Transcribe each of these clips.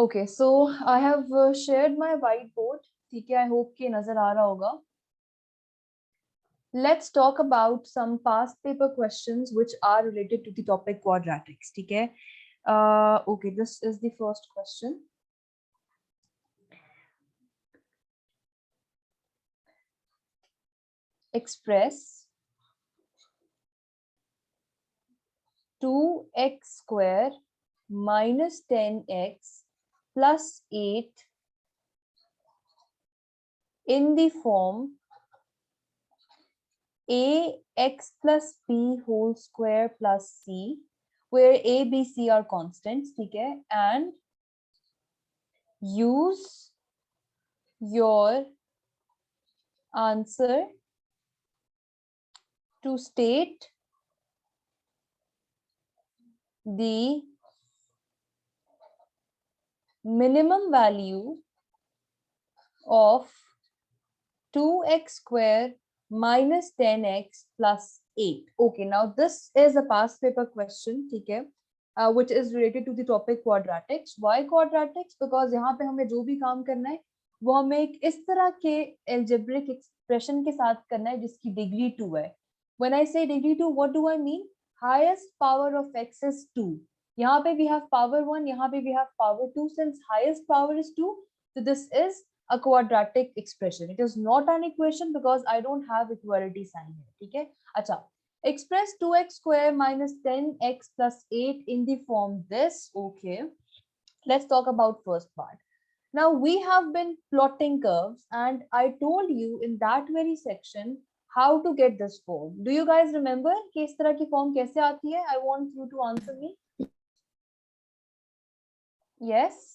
Okay, so I have shared my whiteboard. ठीक है, I hope कि नजर आ रहा होगा. Let's talk about some past paper questions which are related to the topic quadratics. ठीक है. Okay, this is the first question. Express 2x square minus 10x plus 8 in the form ax plus b whole square plus c, where a, b, c are constants, ठीक है, and use your answer to state the minimum value of 2x square minus 10x plus 8. Okay, now this is a past paper question, ठीक है, which is related to the topic quadratics. Why quadratics? Because यहाँ पे हमें जो भी काम करना है वो हमें एक इस तरह के algebraic expression के साथ करना है जिसकी डिग्री 2 है. When I say degree 2, what do I mean? Highest power of x is 2. यहाँ पे we have power 1, यहाँ पे we have power 2. Since highest power is 2, so this is a quadratic expression. It is not an equation because I don't have equality sign here. ठीक है. अच्छा. Express 2x square minus 10x plus 8 in the form this. Okay. Let's talk about first part. Now we have been plotting curves and I told you in that very section how to get this form. Do you guys remember कि इस तरह की form कैसे आती है? I want you to answer me. Yes.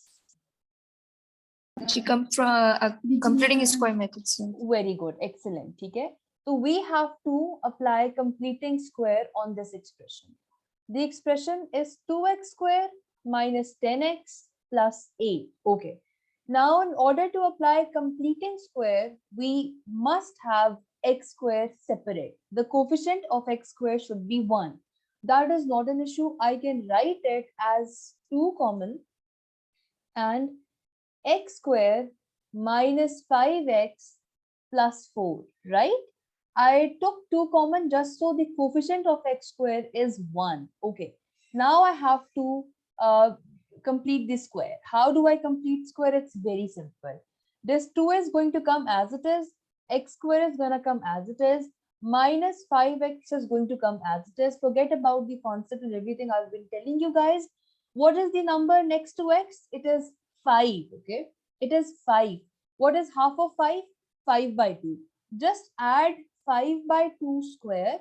She come from completing square methods. Very good, excellent. ठीक है. So we have to apply completing square on this expression. The expression is 2x square minus 10x plus 8. Okay. Now, in order to apply completing square, we must have x square separate. The coefficient of x square should be 1. That is not an issue. I can write it as 2 common and x square minus 5x plus 4, right? I took 2 common just so the coefficient of x square is 1. Okay. Now I have to complete the square. How do I complete square? It's very simple. This 2 is going to come as it is. X square is going to come as it is. Minus 5x is going to come as it is. Forget about the concept and everything I've been telling you guys. What is the number next to x? It is 5. Okay. It is 5. What is half of 5? 5 by 2. Just add 5 by 2 square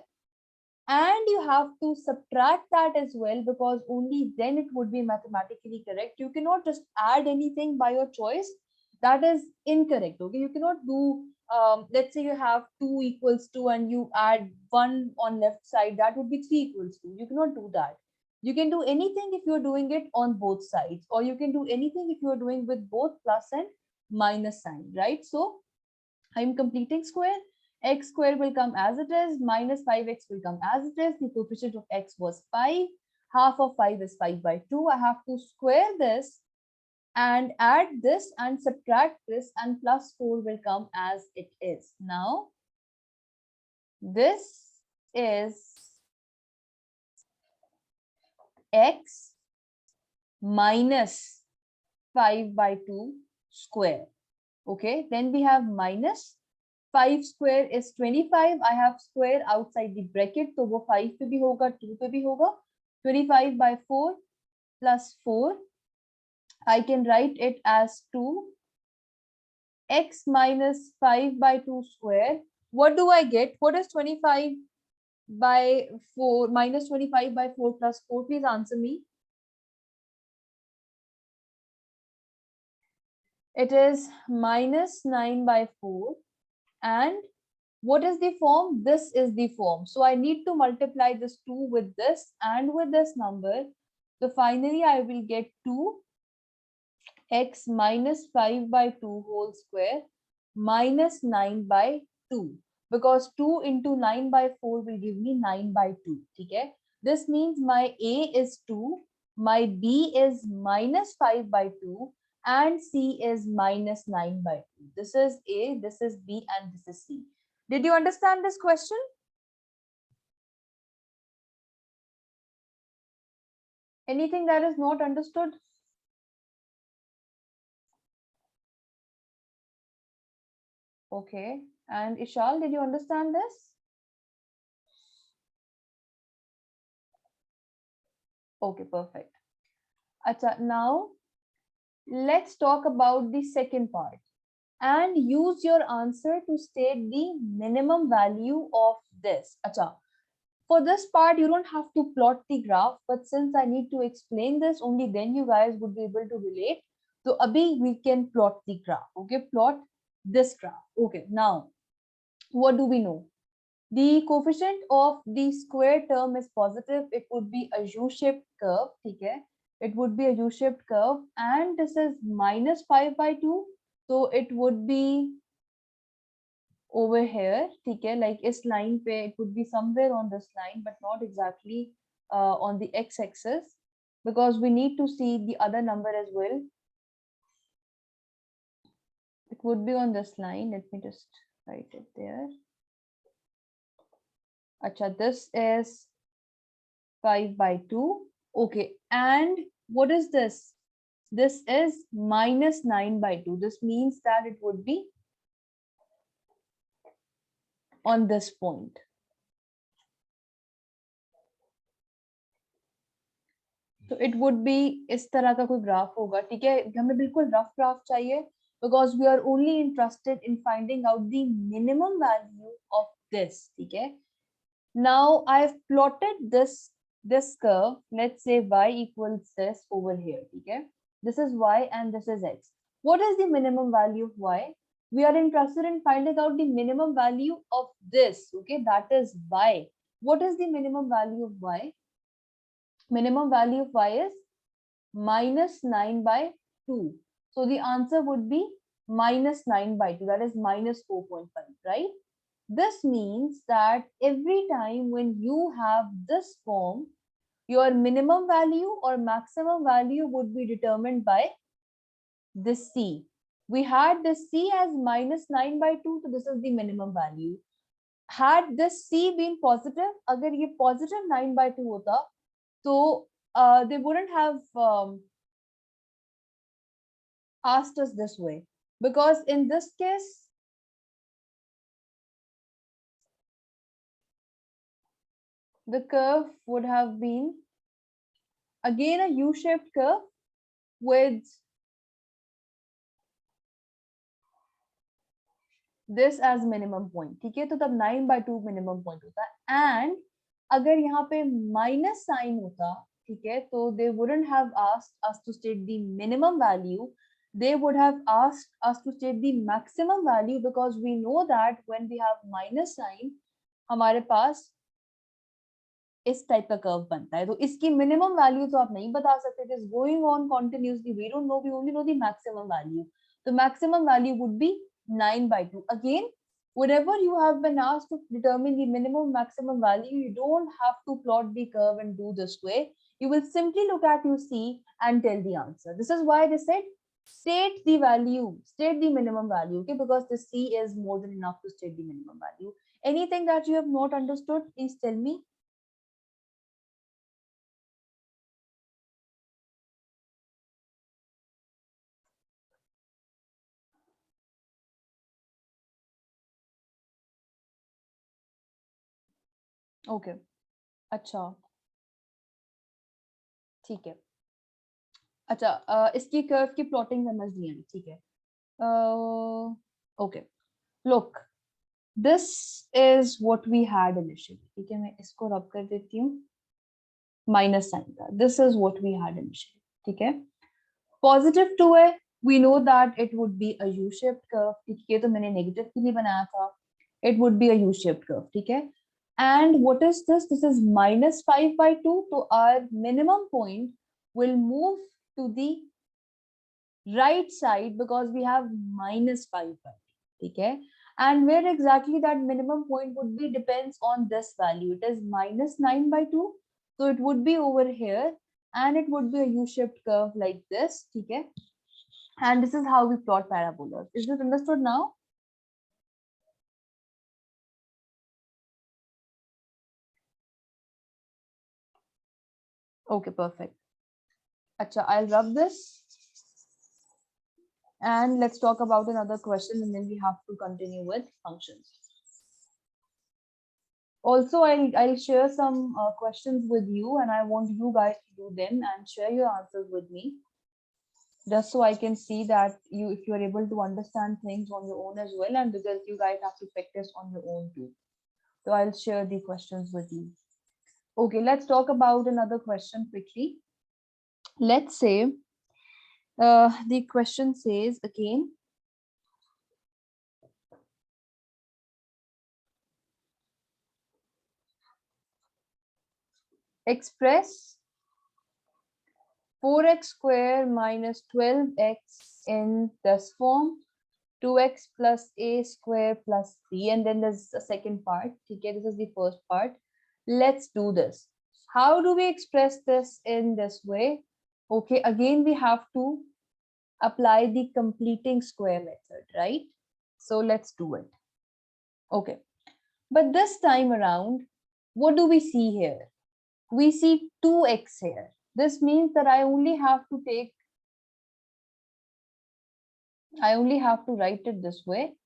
and you have to subtract that as well because only then it would be mathematically correct. You cannot just add anything by your choice. That is incorrect. Okay, you cannot do let's say you have 2 equals 2 and you add 1 on left side, that would be 3 equals 2. You cannot do that. You can do anything if you're doing it on both sides, or you can do anything if you're doing with both plus and minus sign, right? So I'm completing square. X square will come as it is, minus 5x will come as it is. The coefficient of x was 5. Half of 5 is 5 by 2. I have to square this and add this and subtract this, and plus 4 will come as it is. Now, this is x minus 5 by 2 square. Okay, then we have minus 5 square is 25. I have square outside the bracket, so वो 5 पे भी होगा, 2 पे भी होगा. 25 by 4 plus 4. I can write it as 2. X minus 5 by 2 square. What do I get? What is 25 by 4 minus 25 by 4 plus 4? Please answer me. It is minus 9 by 4. And what is the form? This is the form. So I need to multiply this 2 with this and with this number. So finally I will get 2x minus 5 by 2 whole square minus 9 by 2. Because 2 into 9 by 4 will give me 9 by 2. Okay? This means my A is 2 my B is minus 5 by 2 and C is minus 9 by 2. This is A, this is B, and this is C. Did you understand this question? Anything that is not understood? Okay. And Ishal, did you understand this? Okay, perfect. Acha, now let's talk about the second part and use your answer to state the minimum value of this. Acha, for this part, you don't have to plot the graph, but since I need to explain this, only then you guys would be able to relate. So, abhi we can plot the graph. Okay, plot this graph. Okay, now what do we know? The coefficient of the square term is positive. It would be a U-shaped curve. Okay, it would be a U-shaped curve, and this is minus 5 by 2. So it would be over here, okay, like is line pe, it would be somewhere on this line, but not exactly on the x-axis, because we need to see the other number as well. It would be on this line. Let me just write it there. Acha, this is 5 by 2. Okay, and what is this? This is minus 9 by 2. This means that it would be on this point. तो it would B इस तरह का कोई graph होगा, ठीक है, हमें बिल्कुल रफ ग्राफ चाहिए because we are only interested in finding out the minimum value of this, ठीक है. Now I have plotted this curve. Let's say y equals this over here, ठीक है. This is y and this is x. What is the minimum value of y? We are interested in finding out the minimum value of this, okay, that is y. What is the minimum value of y? Minimum value of y is minus 9 by 2. So the answer would be minus 9 by 2, that is minus 4.5, right? This means that every time when you have this form, your minimum value or maximum value would be determined by this C. We had this C as minus 9 by 2, so this is the minimum value. Had this C been positive, agar ye positive 9 by 2 hota, so they wouldn't have asked us this way, because in this case the curve would have been again a U-shaped curve with this as minimum point, ठीक है. तो तब 9 by 2 minimum point होता है, and अगर यहाँ पे minus sign होता, ठीक है, तो they wouldn't have asked us to state the minimum value, they would have asked us to state the maximum value, because we know that when we have minus sign हमारे पास इस type का curve बनता है. तो इसकी minimum value तो आप नहीं बता सकते. It is going on continuously, we don't know, we only know the maximum value. तो maximum value would be 9 by 2. Again, whenever you have been asked to determine the minimum maximum value, you don't have to plot the curve and do this way. You will simply look at your C and tell the answer. This is why they said state the value, state the minimum value, okay, because the C is more than enough to state the minimum value. Anything that you have not understood, please tell me. Okay, अच्छा, ठीक है. अच्छा, इसकी curve की plotting समझ नहीं आई, ठीक है. Okay, look, this is what we had initially, ठीक है. मैं इसको रब कर देती हूँ माइनस साइन का. This is what we had initially, ठीक है. पॉजिटिव 2 है, we know that it would be a U shaped curve, ठीक है. तो मैंने नेगेटिव के लिए बनाया था, it would be a U shaped curve, ठीक है. And what is this? This is minus 5 by 2. So our minimum point will move to the right side because we have minus 5 by 2. Okay? And where exactly that minimum point would be depends on this value. It is minus 9 by 2. So it would be over here. and it would be a U-shaped curve like this, okay? And this is how we plot parabolas. Is this understood now? Okay, perfect. Acha, I'll rub this. And let's talk about another question, and then we have to continue with functions. Also, I'll share some questions with you, and I want you guys to do them and share your answers with me, just so I can see that if you are able to understand things on your own as well, and because you guys have to practice on your own too. So I'll share the questions with you. Okay, let's talk about another question quickly. Let's say the question says again, express 4x square minus 12x in this form, 2x plus a square plus 3, and then there's a second part. Okay, this is the first part. Let's do this. How do we express this in this way? Okay, again we have to apply the completing square method, right? So let's do it. Okay, but this time around, what do we see here? We see 2x here. This means that I only have to write it this way,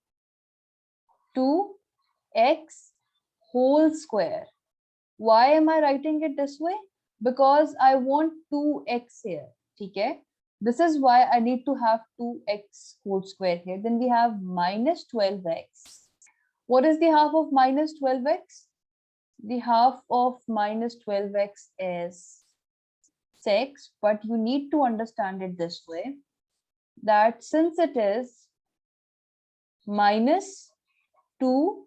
2x whole square. Why am I writing it this way? Because I want 2x here, okay? This is why I need to have 2x whole square here. Then we have minus 12x. What is the half of minus 12x? The half of minus 12x is 6, but you need to understand it this way, that since it is minus 2a,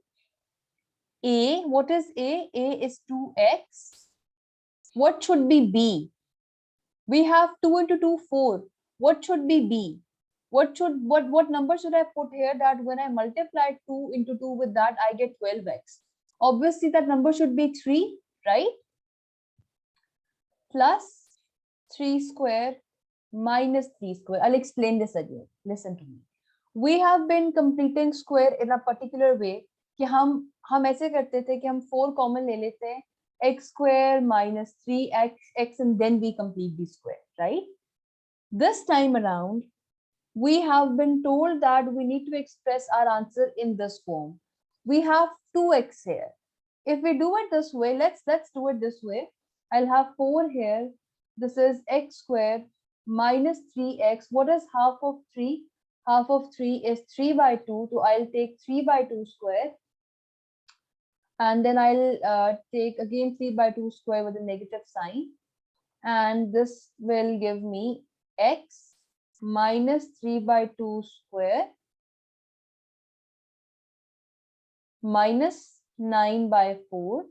what is a? A is 2x. What should be b? We have 2 into 2, 4. What should be b? What number should I put here that when I multiply 2 into 2 with that, I get 12x? Obviously, that number should be 3, right? Plus 3 square minus 3 square. I'll explain this again. Listen to me. We have been completing square in a particular way कि हम ऐसे करते थे कि हम 4 common ले लेते हैं, x square minus 3x and then we complete the square, right? This time around, we have been told that we need to express our answer in this form. We have 2x here. If we do it this way, let's do it this way. I'll have 4 here. This is x square minus 3x. What is half of 3? Half of 3 is 3 by 2. So I'll take 3 by 2 square. And then I'll take again 3 by 2 square with a negative sign. And this will give me x minus 3 by 2 square minus 9 by 4.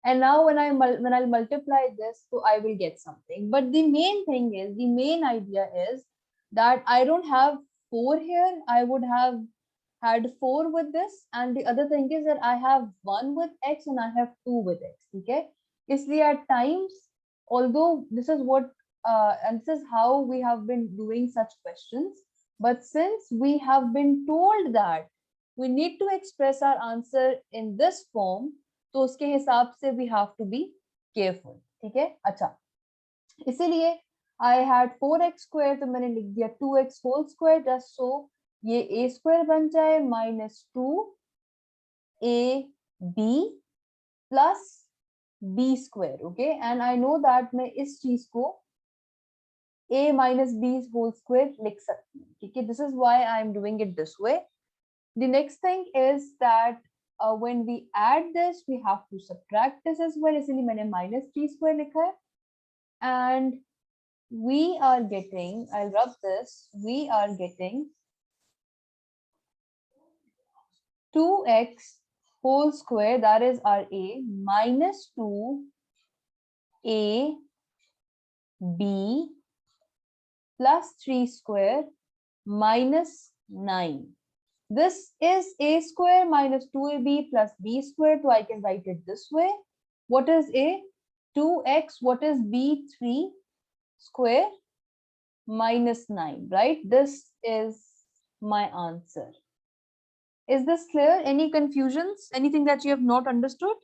And now when I'll multiply this, so I will get something. But the main idea is that I don't have 4 here. I would have had 4 with this. And the other thing is that I have 1 with x and I have 2 with x. Okay. Isliye at times, although this is what and this is how we have been doing such questions, but since we have been told that we need to express our answer in this form, तो उसके हिसाब से we have to be careful. ठीक है? अच्छा, इसीलिए I had 4x square, तो मैंने लिख दिया 2x whole square, just so ये a square बन जाए minus 2ab plus b square. Okay, and I know that मैं इस चीज को a minus b whole square लिख सकती हूँ. ठीक है? This is why I am doing it this way. The next thing is that when we add this, we have to subtract this as well. इसलिए मैंने minus 3 square लिखा है. And we are getting, I'll rub this, we are getting 2x whole square, that is our a, minus 2ab plus 3 square minus 9. This is a square minus 2ab plus b square, so I can write it this way. What is a? 2x. What is b? 3. square minus 9, right? This is my answer. Is this clear? Any confusions? Anything that you have not understood?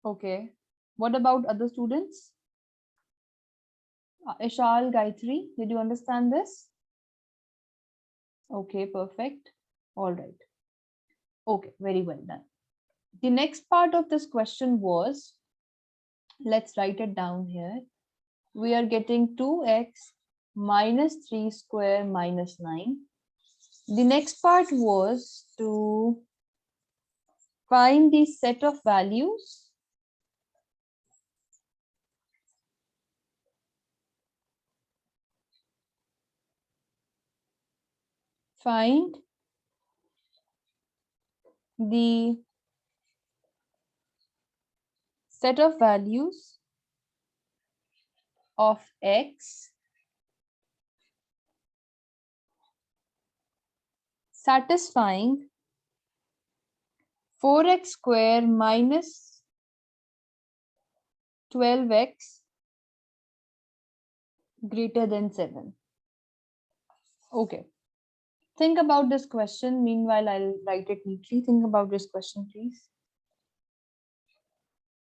Okay. What about other students? Ishal, Gayatri, did you understand this? Okay, perfect. All right. Okay, very well done. The next part of this question was, let's write it down here. We are getting 2x minus 3 square minus 9. The next part was to find the set of values find the set of values of x satisfying 4x square minus 12x greater than 7. Okay. Think about this question. Meanwhile, I'll write it neatly. Think about this question, please.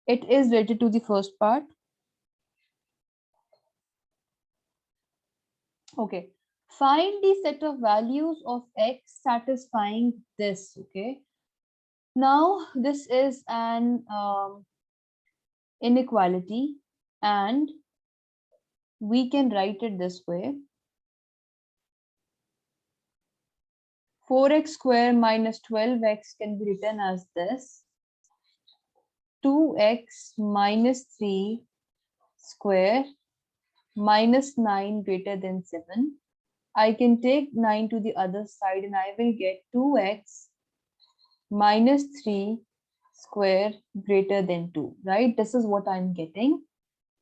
It is related to the first part. Okay. Find the set of values of x satisfying this. Okay. Now, this is an inequality, and we can write it this way. 4x square minus 12x can be written as this. 2x minus 3 square minus 9 greater than 7. I can take 9 to the other side and I will get 2x minus 3 square greater than 2, right? This is what I'm getting.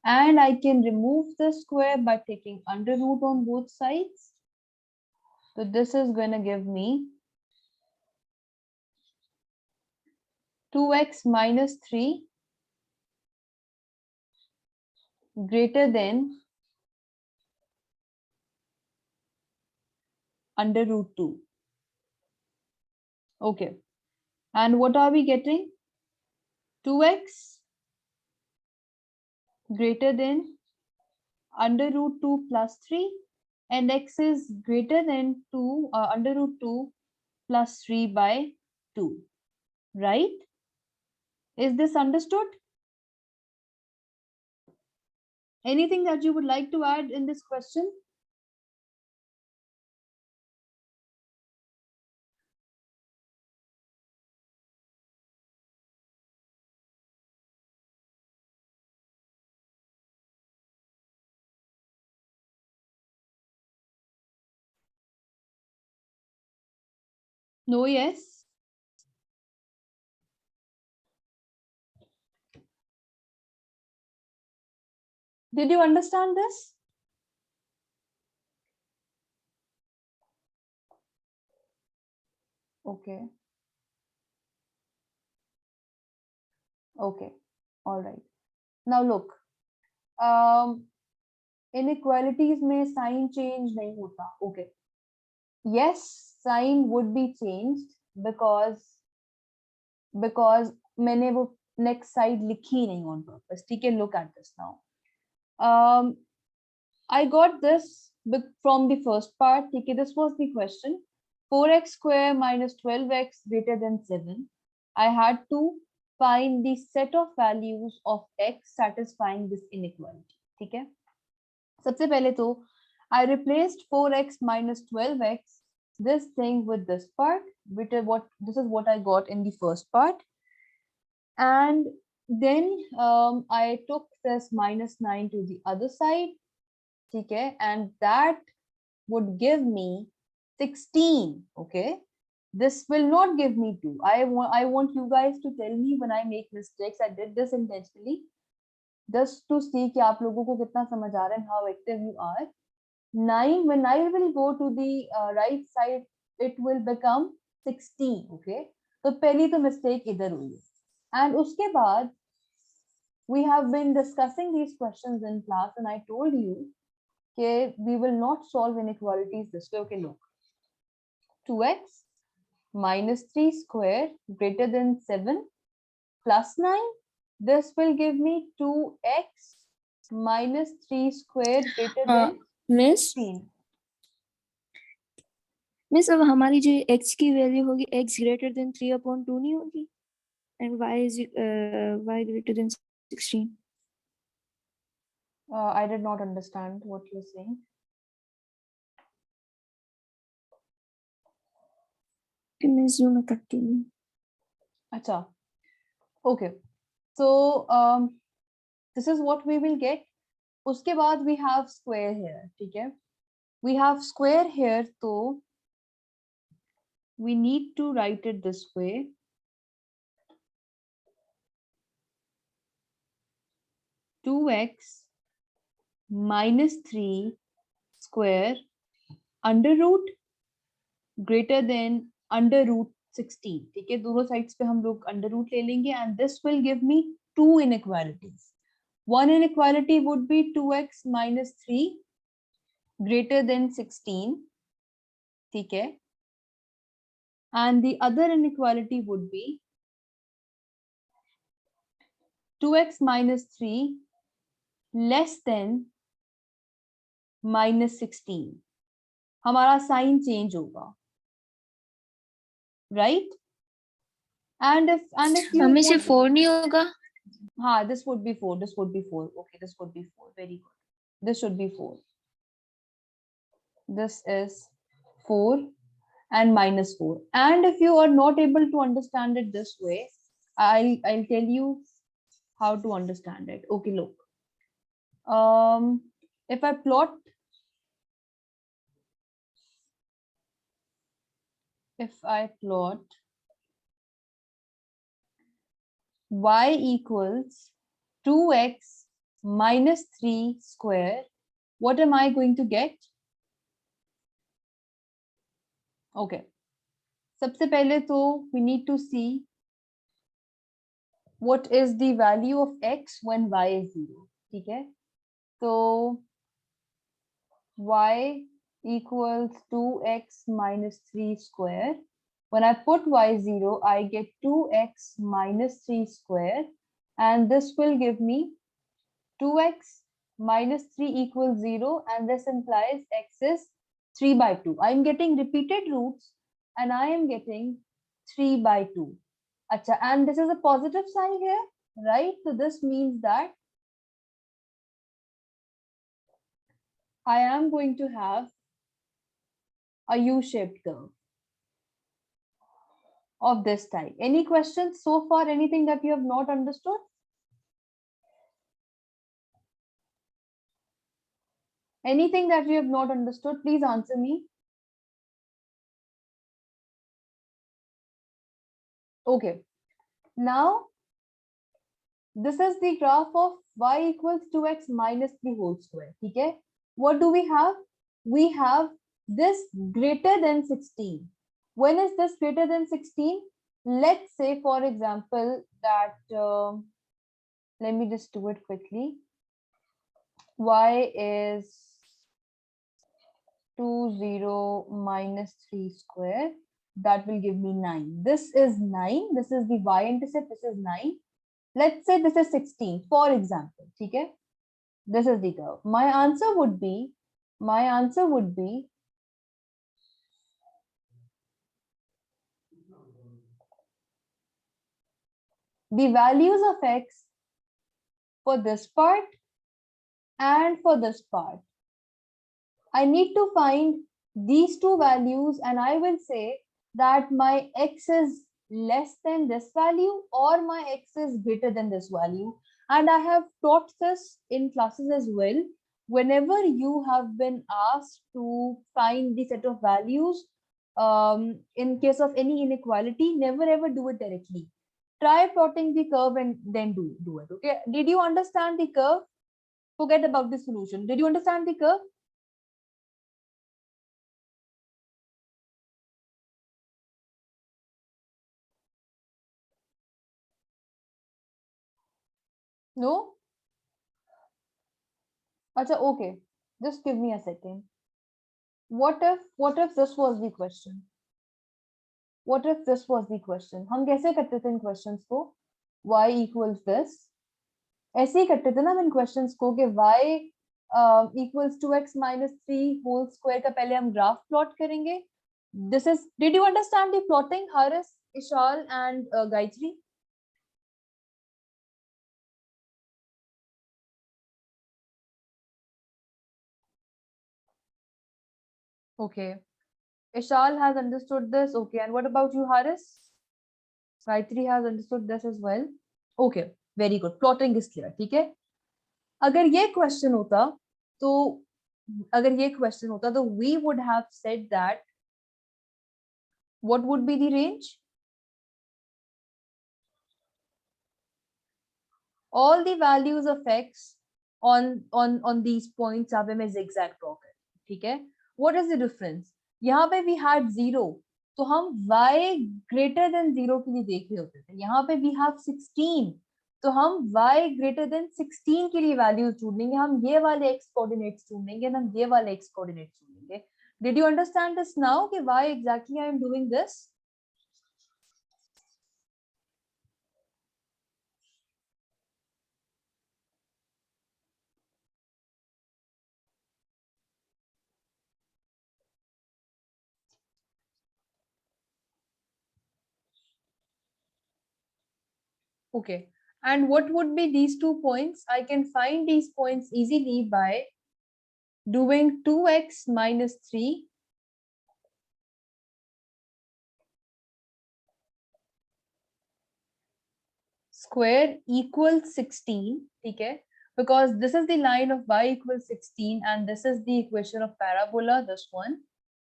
And I can remove the square by taking under root on both sides. So this is going to give me 2x minus 3 greater than under root 2. Okay. And what are we getting? 2x greater than under root 2 plus 3, and x is greater than 2 under root 2 plus 3 by 2, right? Is this understood? Anything that you would like to add in this question? No, yes. Did you understand this? Okay. Okay. All right. Now look, inequalities में sign change नहीं होता. Okay. Yes, sign would be changed because मैंने वो next side लिखी नहीं on purpose. ठीक है, look at this now. I got this from the first part. ठीक है, this was the question. 4x square minus 12x greater than 7. I had to find the set of values of x satisfying this inequality. ठीक है, सबसे पहले तो I replaced 4x minus 12x this thing with this part, which is what I got in the first part, and then I took this minus 9 to the other side, okay, and that would give me 16. Okay, this will not give me 2. I want you guys to tell me when I make mistakes. I did this intentionally just to see कि आप लोगों को कितना समझ आ रहा है, how active you are. 9, when I will go to the right side it will become 16. Okay, तो पहली तो mistake इधर हुई है। And उसके बाद we have been discussing these questions in class, and I told you that we will not solve inequalities this way. Okay, look, 2x minus 3 square greater than 7 plus 9. This will give me 2x minus 3 square greater than miss 16. Miss अब हमारी जो x की value होगी x greater than 3/2 नहीं होगी and y greater than 16. I did not understand what you're saying. फिर मैं zoom करती हूँ. Acha. Okay, so this is what we will get. उसके बाद we have square here. ठीक है, we have square here, so we need to write it this way. Two x minus 3 square under root greater than under root 16. ठीक है, दोनों sides पे हम लोग under root ले लेंगे, and this will give me two inequalities. One inequality would be 2x minus 3 greater than 16. ठीक है, and the other inequality would be 2x minus 3 less than minus 16. हमारा साइन चेंज होगा, right? And if you हमें से put, 4 नहीं होगा. हाँ, this would be 4. This would be 4. Okay, this would be 4. Very good. This should be 4. This is 4 and minus 4. And if you are not able to understand it this way, I'll tell you how to understand it. Okay, look. If I plot y equals 2x minus 3 square, what am I going to get? Okay, सबसे पहले तो we need to see what is the value of x when y is 0. ठीक है, so y equals 2x minus 3 square. When I put y 0, I get 2x minus 3 square, and this will give me 2x minus 3 equals 0, and this implies x is 3/2. I am getting repeated roots, and I am getting 3/2. Acha, and this is a positive sign here, right? So this means that I am going to have a U-shaped curve of this type. Any questions so far? Anything that you have not understood? Anything that you have not understood, please answer me. Okay, now this is the graph of y equals 2x minus the whole square. Okay, what do we have? We have this greater than 16. When is this greater than 16? Let's say, for example, that let me just do it quickly. Y is 20 minus 3 square. That will give me 9. This is 9. This is the y-intercept. This is 9. Let's say this is 16, for example. Okay? This is the curve. My answer would be the values of x for this part and for this part. I need to find these two values, and I will say that my x is less than this value or my x is greater than this value. And I have taught this in classes as well. Whenever you have been asked to find the set of values in case of any inequality, never ever do it directly. Try plotting the curve and then do it. Okay, did you understand the curve? Forget about the solution. Did you understand the curve? No? Acha, okay. Just give me a second. What if this was the question? What if this was the question? हम कैसे करते थे इन questions को? Y equals this. ऐसे ही करते थे ना हम इन questions को कि y equals 2x minus 3 whole square का पहले हम graph plot करेंगे. This is, did you understand the plotting, Haris, Ishal and Gayatri? Okay. Ishal has understood this. Okay. And what about you, Haris? Gayatri has understood this as well. Okay. Very good. Plotting is clear. ठीक है. अगर ये question होता, तो अगर ये question होता, तो we would have said that what would be the range? All the values of x on these points यहाँ पे मैं zigzag draw कर, ठीक है. What is the difference? यहाँ पे we had 0, तो हम y greater than 0 के लिए देख रहे होते थे. यहाँ पे we have 16, तो हम y greater than 16 के लिए values ढूंढेंगे. हम ये वाले x coordinates ढूंढेंगे, हम ये वाले x coordinates ढूंढेंगे. Did you understand this now? कि why exactly I am doing this? Okay. And what would be these 2 points? I can find these points easily by doing 2x minus 3 square equals 16, okay? Because this is the line of y equals 16 and this is the equation of parabola, this one.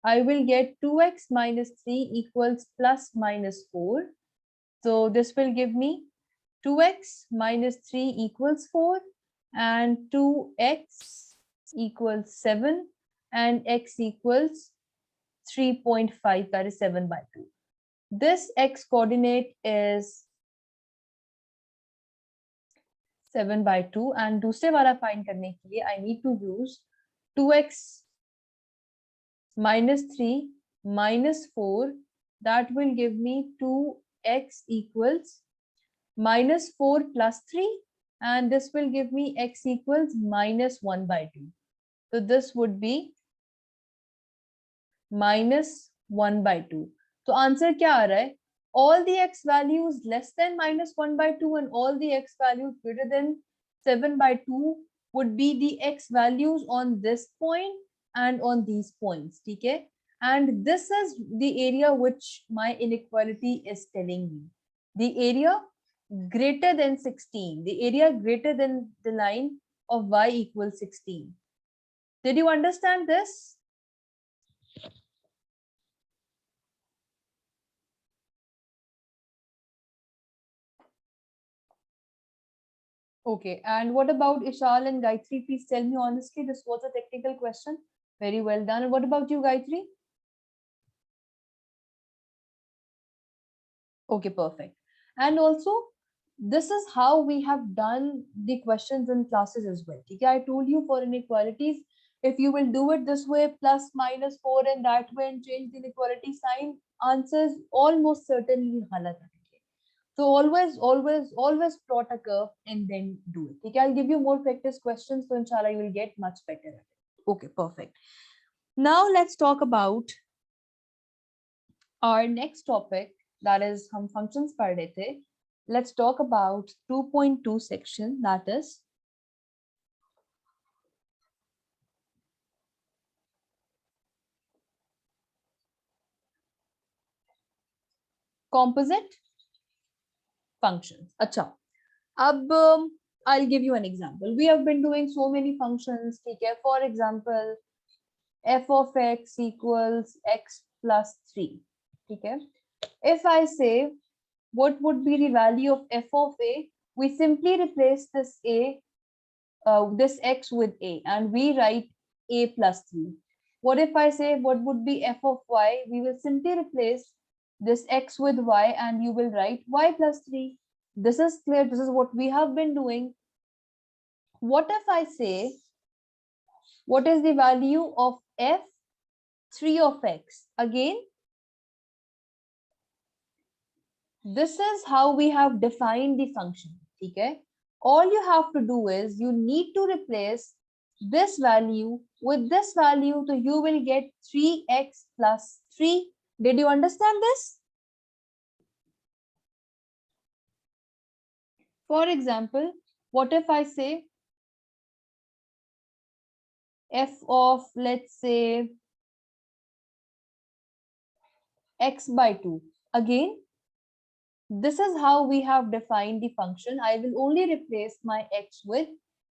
I will get 2x minus 3 equals plus minus 4. So this will give me 2x minus 3 equals 4 and 2x equals 7 and x equals 3.5, that is 7 by 2. This x coordinate is 7 by 2 and दूसरे वाला find करने के लिए I need to use 2x minus 3 minus 4, that will give me 2x equals minus 4 plus 3 and this will give me x equals minus 1 by 2. So this would be minus 1 by 2. तो answer क्या आ रहा है? All the x values less than minus 1 by 2 and all the x values greater than 7 by 2 would be the x values on this point and on these points. ठीक है? And this is the area which my inequality is telling me. The area greater than 16, the area greater than the line of y equals 16. Did you understand this? Okay, and what about Ishal and Gayatri? Please tell me honestly, this was a technical question. Very well done. And what about you, Gayatri? Okay, perfect. And also, this is how we have done the questions in classes as well. Okay, I told you for inequalities, if you will do it this way, plus minus 4 and that way and change the inequality sign, answers almost certainly galat. So always plot a curve and then do it. Okay, I'll give you more practice questions, so inshallah you will get much better at it. Okay, perfect. Now let's talk about our next topic, that is hum functions पढ़ रहे थे. Let's talk about 2.2 section, that is composite functions. अच्छा, अब I'll give you an example. We have been doing so many functions. ठीक है? For example, f of x equals x plus 3. ठीक है? If I say what would be the value of f of a, we simply replace this a, this x with a, and we write a plus 3. What if I say what would be f of y? We will simply replace this x with y and you will write y plus 3. This is clear. This is what we have been doing. what if I say, what is the value of f3 of x? Again, this is how we have defined the function. Okay, all you have to do is you need to replace this value with this value, so you will get 3x plus 3. Did you understand this? For example, what if I say f of, let's say, x by 2? Again, this is how we have defined the function. I will only replace my x with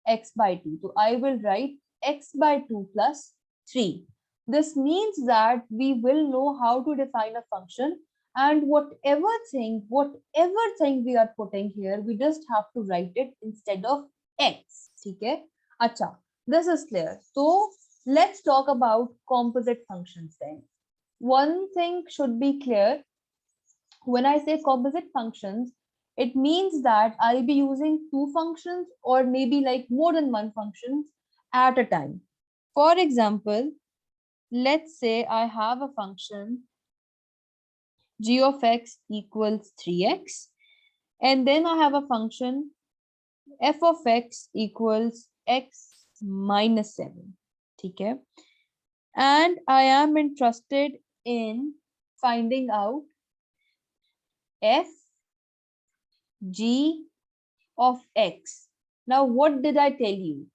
x by 2. So I will write x by 2 plus 3. This means that we will know how to define a function, and whatever thing we are putting here, we just have to write it instead of x. Okay? Acha, this is clear. So let's talk about composite functions then. One thing should be clear. When I say composite functions, it means that I'll be using two functions or maybe like more than one functions at a time. For example, let's say I have a function g of x equals 3x, and then I have a function f of x equals x minus 7. Okay? And I am interested in finding out f g of x. Now, what did I tell you?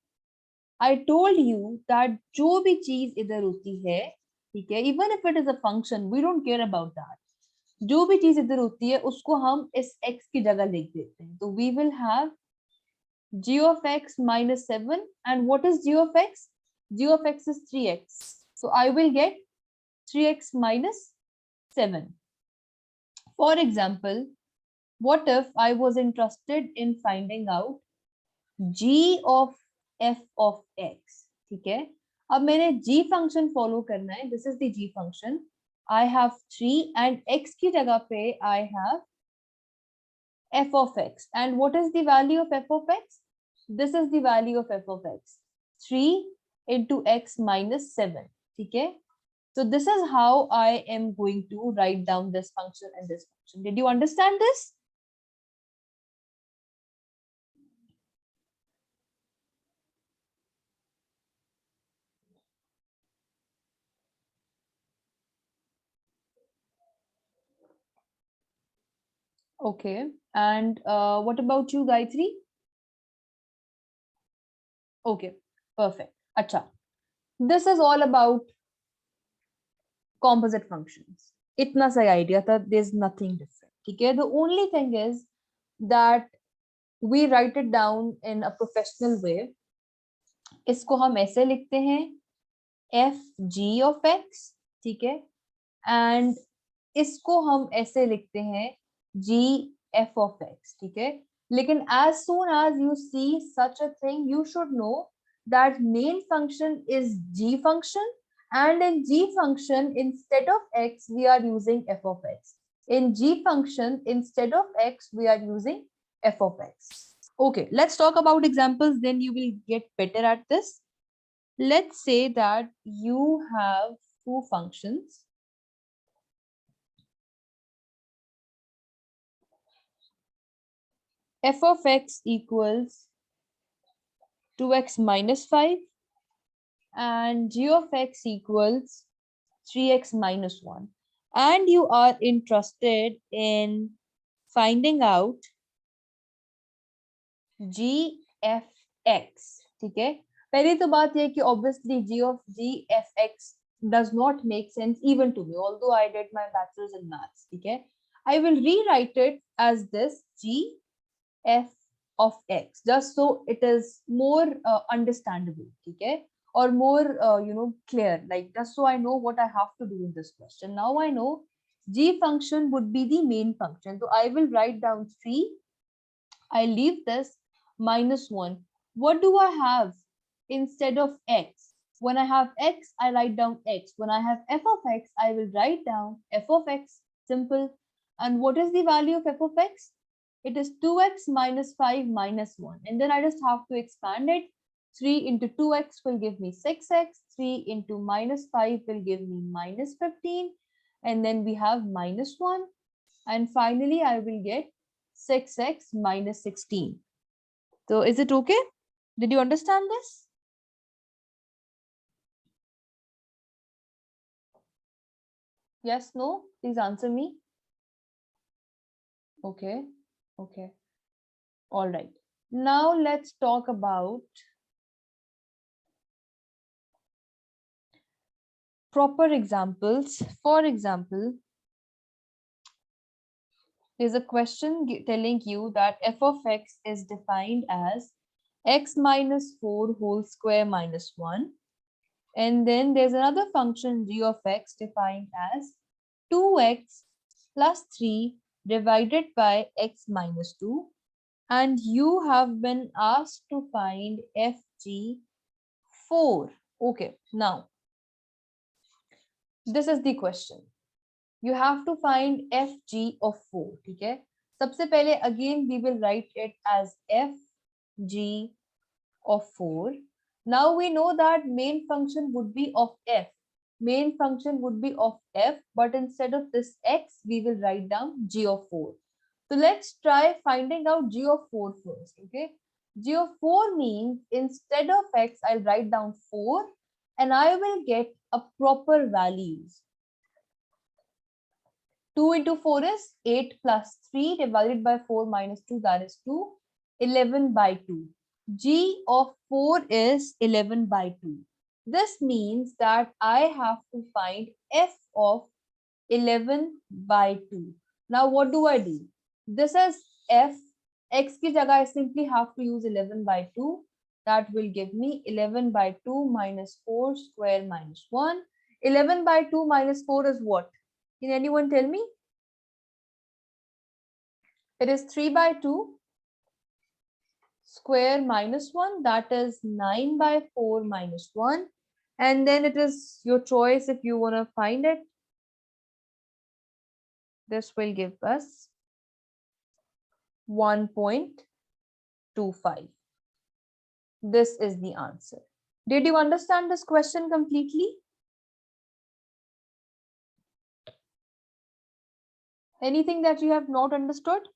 I told you that जो भी चीज इधर होती है, ठीक है, even if it is a function, we don't care about that. जो भी चीज इधर होती है उसको हम इस x की जगह लिख देते हैं. तो we will have g of x minus 7, and what is g of x? G of x is 3x. So I will get 3x minus 7. For example, what if I was interested in finding out g of f of x? ठीक है, अब मैंने g function follow करना है. This is the g function. I have 3 and x की जगह पे I have f of x. And what is the value of f of x? This is the value of f of x. 3 into x minus 7. ठीक है, so this is how I am going to write down this function and this function. Did you understand this? Okay. And what about you, Gayatri? Okay, perfect. Acha. This is all about composite functions. इतना सा idea था, there's nothing different. ठीक है, the only thing is that we write it down in a professional way. इसको हम ऐसे लिखते हैं f g of x, ठीक है, and इसको हम ऐसे लिखते हैं g f of x, ठीक है. लेकिन as soon as you see such a thing, you should know that main function is g function, and in g function instead of x we are using f of x. In g function instead of x we are using f of x. Okay, let's talk about examples, then you will get better at this. Let's say that you have two functions. F of x equals 2x minus 5 and g of x equals 3x minus 1. And you are interested in finding out g f x. ठीक है, पहली तो बात ये कि obviously g of g f x does not make sense even to me, although I did my bachelor's in maths. ठीक है, I will rewrite it as this g f of x, just so it is more understandable, okay, or more clear, like just so I know what I have to do in this question. Now I know g function would be the main function, so I will write down 3. I leave this minus 1. What do I have instead of x? When I have x, I write down x. When I have f of x, I will write down f of x. Simple. And what is the value of f of x? it is 2x minus 5 minus 1. And then I just have to expand it. 3 into 2x will give me 6x. 3 into minus 5 will give me minus 15. And then we have minus 1. And finally, I will get 6x minus 16. So is it okay? Did you understand this? Yes, no? Please answer me. Okay, okay. All right. Now let's talk about proper examples. For example, there's a question telling you that f of x is defined as x minus 4 whole square minus 1. And then there's another function g of x defined as 2x plus 3 divided by x minus 2. And you have been asked to find fg4. Okay, now this is the question. You have to find fg of 4. Okay, सबसे पहले again we will write it as fg of 4. Now we know that main function would be of f. Main function would be of f, but instead of this x, we will write down g of 4. So let's try finding out g of 4 first. Okay, g of 4 means instead of x, I'll write down 4 and I will get a proper values. 2 into 4 is 8 plus 3 divided by 4 minus 2, that is 2. 11 by 2. G of 4 is 11 by 2. This means that I have to find f of 11 by 2. Now what do I do? This is f. X ki jagah I simply have to use 11 by 2. That will give me 11 by 2 minus 4 square minus 1. 11 by 2 minus 4 is what? Can anyone tell me? It is 3 by 2 square minus 1, that is 9 by 4 minus 1. And then it is your choice if you want to find it. This will give us 1.25. This is the answer. Did you understand this question completely? Anything that you have not understood?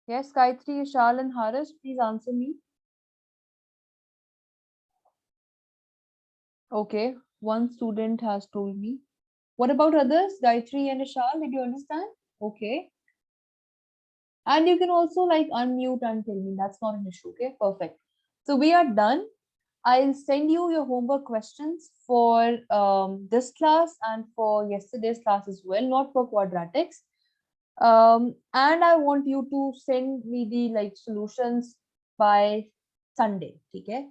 Yes, Gayatri, Ishal and Haris, please answer me. Okay, one student has told me. What about others? Gayatri and Ishal, did you understand? Okay. And you can also like unmute and tell me, that's not an issue. Okay, perfect. So we are done. I'll send you your homework questions for this class and for yesterday's class as well, not for quadratics. And I want you to send me the like solutions by Sunday, okay?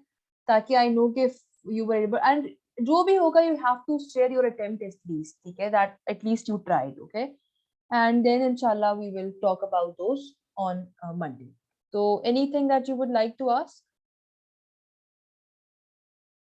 Taki I know if you were able, and jo bhi hoga, you have to share your attempt at least, okay? That at least you tried, okay? And then inshallah we will talk about those on Monday. So anything that you would like to ask?